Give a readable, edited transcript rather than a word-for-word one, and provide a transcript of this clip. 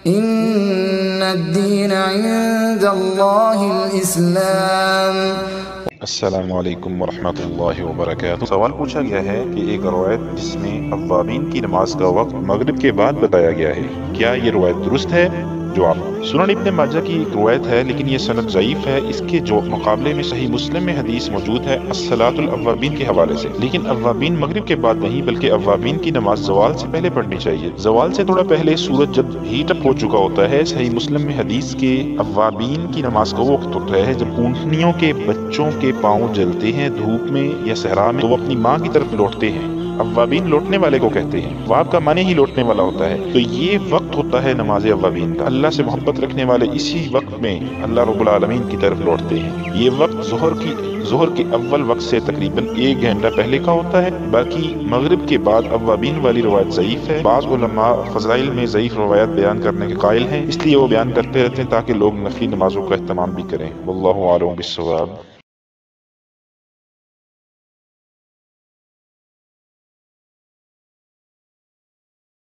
إن الدين عند الله الإسلام۔ السلام علیکم ورحمۃ اللہ وبرکاتہ۔ سوال پوچھا گیا ہے کہ ایک روایت جس میں اوابین کی نماز کا وقت مغرب کے بعد بتایا گیا ہے، کیا یہ روایت درست ہے؟ جواب: سنن ابن ماجہ کی ایک روایت ہے، لیکن یہ سند ضعیف ہے۔ اس کے جو مقابلے میں صحیح مسلم میں حدیث موجود ہے الصلاۃ الاوابین کے حوالے سے، لیکن اوابین مغرب کے بعد نہیں بلکہ اوابین کی نماز زوال سے پہلے پڑھنی چاہیے۔ زوال سے تھوڑا پہلے سورج جب ہیٹ اپ ہو چکا ہوتا ہے۔ صحیح مسلم میں حدیث کے اوابین کی نماز کا وقت ہوتا ہے جب اونٹنیوں کے بچوں کے پاؤں جلتے ہیں دھوپ میں یا صحرا میں، تو وہ اپنی ماں کی طرف لوٹتے ہیں۔ اوابین لوٹنے والے کو کہتے ہیں، واب کا معنی ہی لوٹنے والا ہوتا ہے۔ تو یہ وقت ہوتا ہے نماز اوابین کا۔ اللہ سے محبت رکھنے والے اسی وقت میں اللہ رب العالمین کی طرف لوٹتے ہیں۔ یہ وقت ظہر کے اول وقت سے تقریباً 1 گھنٹہ پہلے کا ہوتا ہے۔ باقی مغرب کے بعد اوابین والی روایت ضعیف ہے۔ بعض علماء فضائل میں ضعیف روایت بیان کرنے کے قائل ہیں، اس لیے وہ بیان کرتے رہتے ہیں تاکہ لوگ نفلی نمازوں کا اہتمام بھی کریں۔ واللہ اعلم بالصواب۔